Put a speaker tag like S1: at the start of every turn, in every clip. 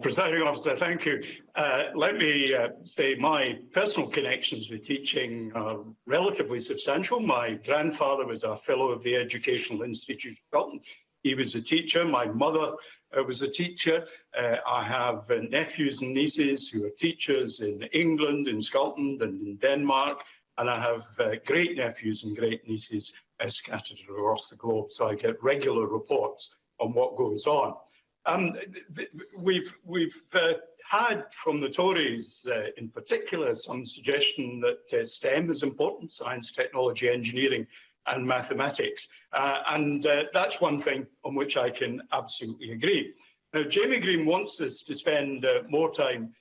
S1: Presiding officer, thank you. Let me say my personal connections with teaching are relatively substantial. My grandfather was a fellow of the Educational Institute of Scotland. He was a teacher. My mother was a teacher. I have nephews and nieces who are teachers in England, in Scotland, and in Denmark. And I have great nephews and great nieces scattered across the globe. So I get regular reports on what goes on. We've had from the Tories in particular some suggestion that STEM is important, science, technology, engineering and mathematics. And that's one thing on which I can absolutely agree. Now, Jamie Green wants us to spend more time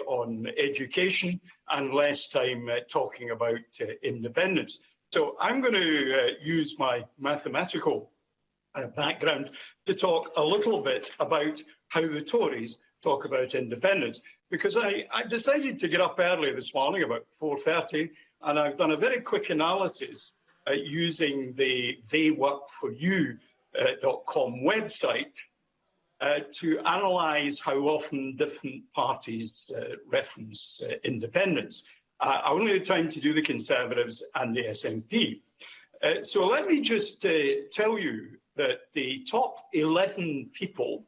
S1: on education and less time talking about independence. So I'm going to use my mathematical background to talk a little bit about how the Tories talk about independence, because I decided to get up early this morning about 4:30, and I've done a very quick analysis using the theyworkforyou.com website to analyse how often different parties reference independence. I only had time to do the Conservatives and the SNP. So let me just tell you that the top 11 people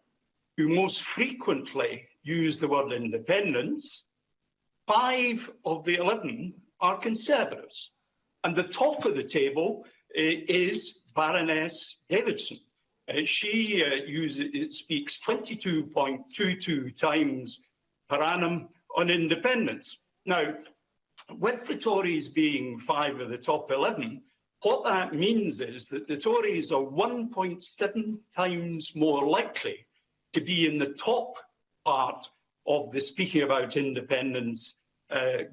S1: who most frequently use the word independence, 5 of the 11 are Conservatives. And the top of the table is Baroness Davidson. She speaks 22.22 times per annum on independence. Now, with the Tories being 5 of the top 11, what that means is that the Tories are 1.7 times more likely to be in the top part of the speaking about independence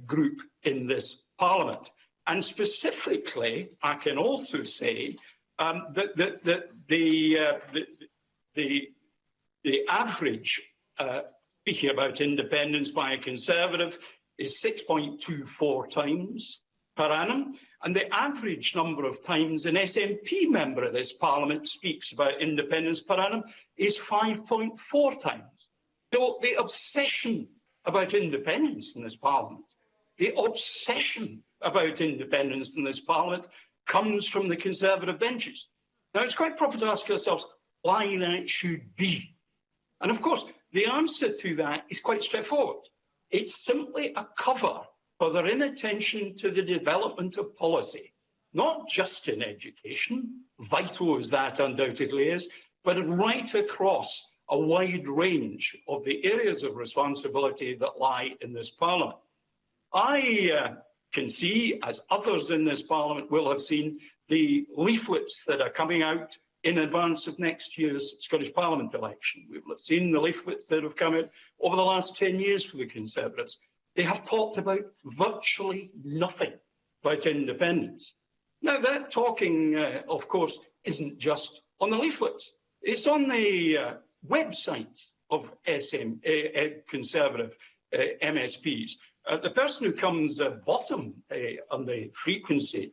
S1: group in this Parliament. And specifically, I can also say that the average speaking about independence by a Conservative is 6.24 times per annum. And the average number of times an SNP member of this Parliament speaks about independence per annum is 5.4 times. So the obsession about independence in this Parliament, the obsession about independence in this Parliament comes from the Conservative benches. Now, it's quite proper to ask ourselves why that should be. And of course, the answer to that is quite straightforward. It's simply a cover for their inattention to the development of policy, not just in education, vital as that undoubtedly is, but right across a wide range of the areas of responsibility that lie in this Parliament. I can see, as others in this Parliament will have seen, the leaflets that are coming out in advance of next year's Scottish Parliament election. We will have seen the leaflets that have come out over the last 10 years for the Conservatives. They have talked about virtually nothing about independence. Now, that talking, of course, isn't just on the leaflets. It's on the websites of Conservative MSPs. The person who comes bottom on the frequency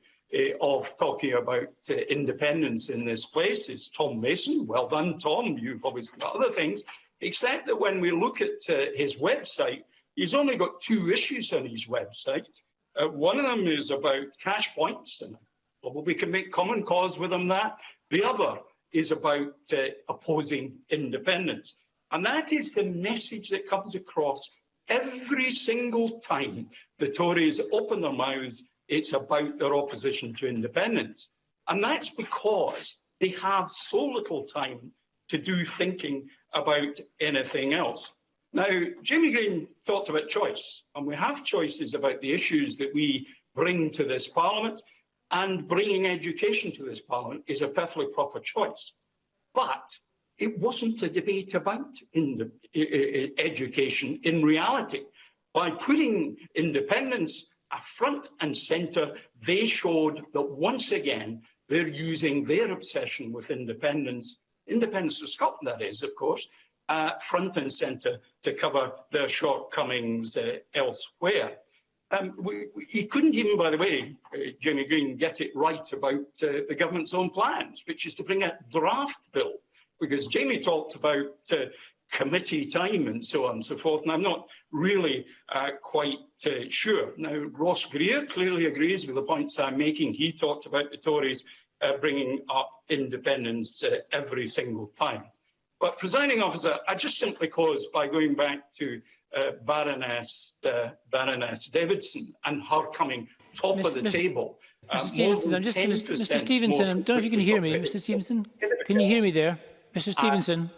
S1: of talking about independence in this place is Tom Mason. Well done, Tom. You've always got other things, except that when we look at his website, he's only got 2 issues on his website. One of them is about cash points, and we can make common cause with him that. The other is about opposing independence. And that is the message that comes across every single time the Tories open their mouths. It's about their opposition to independence. And that's because they have so little time to do thinking about anything else. Now, Jamie Green talked about choice, and we have choices about the issues that we bring to this Parliament, and bringing education to this Parliament is a perfectly proper choice. But it wasn't a debate about education in reality. By putting independence front and centre, they showed that once again, they're using their obsession with independence of Scotland, that is, of course, front and centre to cover their shortcomings elsewhere. He couldn't even, by the way, Jamie Green, get it right about the government's own plans, which is to bring a draft bill, because Jamie talked about committee time and so on and so forth. And I'm not really quite sure. Now, Ross Greer clearly agrees with the points I'm making. He talked about the Tories bringing up independence every single time. But, Presiding Officer, I just simply close by going back to Baroness Davidson and her coming top of the table.
S2: Mr. Stevenson, I'm just going to, Mr. Stevenson, I don't know if you can hear me, Mr. Stevenson. Can you hear me there, Mr. Stevenson?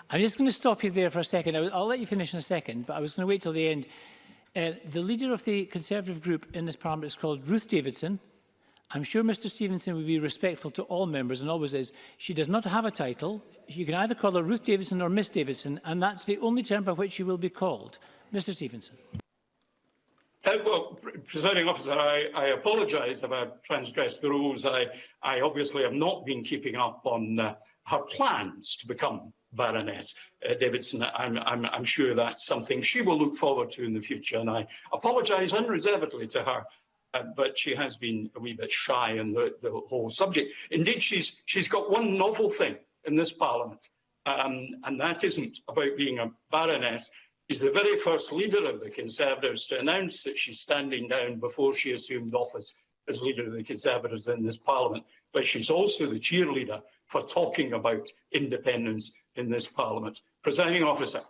S2: I'm just going to stop you there for a second. I'll let you finish in a second, but I was going to wait till the end. The leader of the Conservative group in this Parliament is called Ruth Davidson. I'm sure Mr. Stevenson will be respectful to all members and always is. She does not have a title. You can either call her Ruth Davidson or Miss Davidson, and that's the only term by which she will be called. Mr. Stevenson.
S1: Well, Presiding Officer, I apologise if I've transgressed the rules. I obviously have not been keeping up on her plans to become Baroness Davidson. I'm sure that's something she will look forward to in the future, and I apologise unreservedly to her. But she has been a wee bit shy on the whole subject. Indeed, she's got one novel thing in this Parliament, and that isn't about being a Baroness. She's the very first leader of the Conservatives to announce that she's standing down before she assumed office as leader of the Conservatives in this Parliament. But she's also the cheerleader for talking about independence in this Parliament. Presiding Officer.